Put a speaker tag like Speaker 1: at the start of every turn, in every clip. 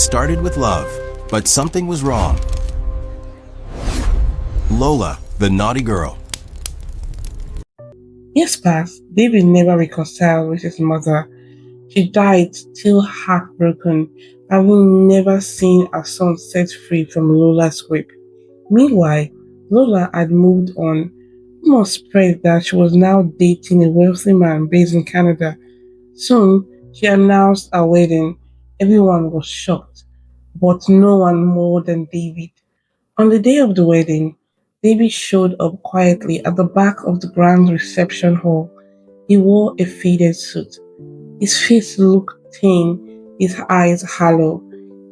Speaker 1: It started with love, but something was wrong. Lola, the naughty girl.
Speaker 2: Years passed. David never reconciled with his mother. She died still heartbroken, having never seen her son set free from Lola's grip. Meanwhile, Lola had moved on. Rumors spread that she was now dating a wealthy man based in Canada. Soon, she announced her wedding. Everyone was shocked, but no one more than David. On the day of the wedding, David showed up quietly at the back of the grand reception hall. He wore a faded suit. His face looked thin, his eyes hollow.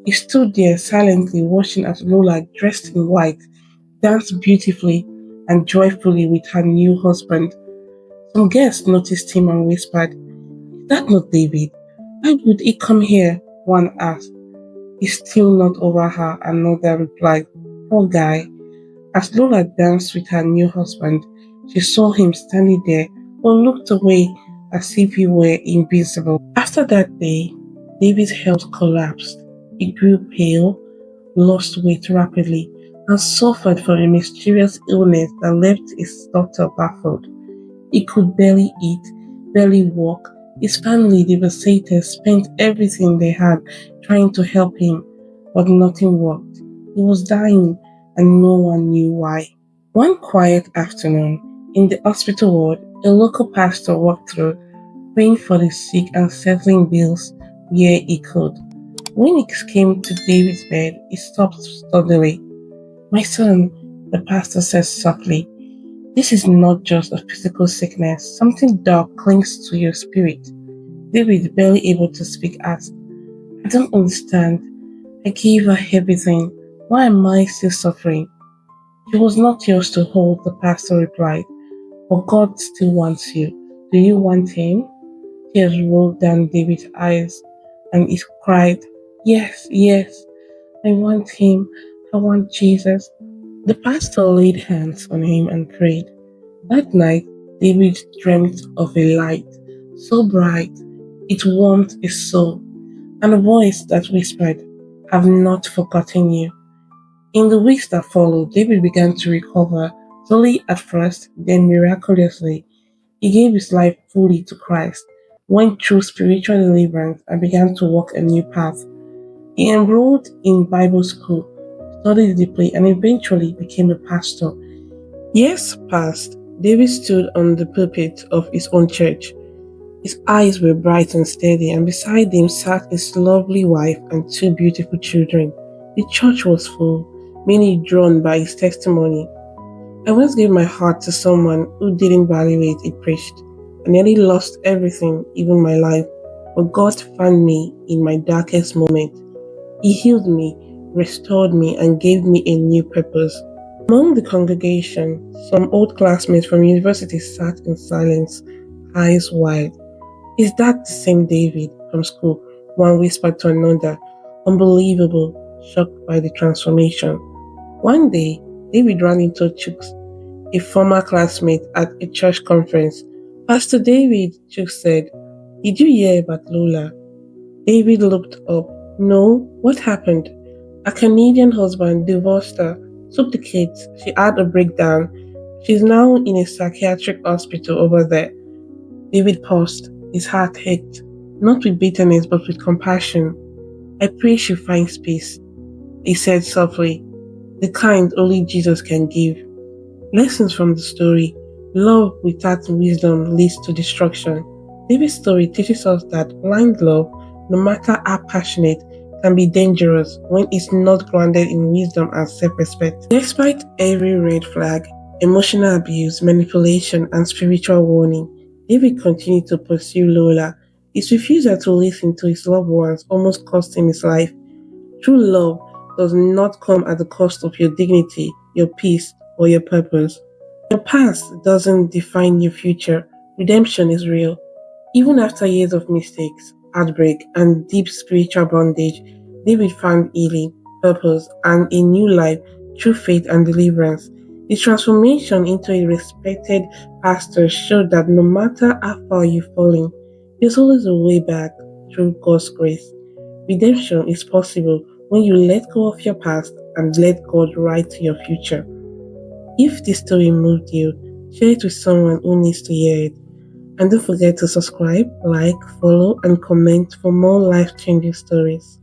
Speaker 2: He stood there silently watching as Lola, dressed in white, danced beautifully and joyfully with her new husband. Some guests noticed him and whispered, "Is that not David? Why would he come here?" One asked. "He's still not over her," another replied. "Poor guy." As Lola danced with her new husband, she saw him standing there but looked away as if he were invisible. After that day, David's health collapsed. He grew pale, lost weight rapidly, and suffered from a mysterious illness that left his doctor baffled. He could barely eat, barely walk. His family, devastated, spent everything they had trying to help him, but nothing worked. He was dying, and no one knew why. One quiet afternoon, in the hospital ward, a local pastor walked through, praying for the sick and settling bills where he could. When he came to David's bed, he stopped suddenly. "My son," the pastor said softly, "this is not just a physical sickness. Something dark clings to your spirit." David, barely able to speak, asked, "I don't understand. I gave her everything. Why am I still suffering?" "She was not yours to hold," the pastor replied, "but God still wants you. Do you want him?" Tears rolled down David's eyes, and he cried, "Yes, yes, I want him. I want Jesus." The pastor laid hands on him and prayed. That night, David dreamt of a light so bright it warmed his soul, and a voice that whispered, "I've not forgotten you." In the weeks that followed, David began to recover, slowly at first, then miraculously. He gave his life fully to Christ, went through spiritual deliverance, and began to walk a new path. He enrolled in Bible school, studied deeply, and eventually became a pastor. Years passed. David stood on the pulpit of his own church. His eyes were bright and steady, and beside him sat his lovely wife and two beautiful children. The church was full, many drawn by his testimony. "I once gave my heart to someone who didn't value it," he preached. "I nearly lost everything, even my life, but God found me in my darkest moment. He healed me, restored me, and gave me a new purpose." Among the congregation, some old classmates from university sat in silence, eyes wide. "Is that the same David from school?" one whispered to another, unbelievable, shocked by the transformation. One day, David ran into Chooks, a former classmate, at a church conference. "Pastor David," Chooks said, "did you hear about Lola?" David looked up. "No, what happened?" "A Canadian husband divorced her, took the kids. She had a breakdown. She's now in a psychiatric hospital over there." David paused. His heart ached, not with bitterness but with compassion. "I pray she finds peace," he said softly, "the kind only Jesus can give." Lessons from the story. Love without wisdom leads to destruction. David's story teaches us that blind love, no matter how passionate, can be dangerous when it's not grounded in wisdom and self-respect. Despite every red flag, emotional abuse, manipulation, and spiritual warning, David continued to pursue Lola. His refusal to listen to his loved ones almost cost him his life. True love does not come at the cost of your dignity, your peace, or your purpose. Your past doesn't define your future. Redemption is real. Even after years of mistakes, heartbreak, and deep spiritual bondage, David found healing, purpose, and a new life through faith and deliverance. His transformation into a respected pastor showed that no matter how far you've fallen, there's always a way back through God's grace. Redemption is possible when you let go of your past and let God write your future. If this story moved you, share it with someone who needs to hear it. And don't forget to subscribe, like, follow, and comment for more life changing stories.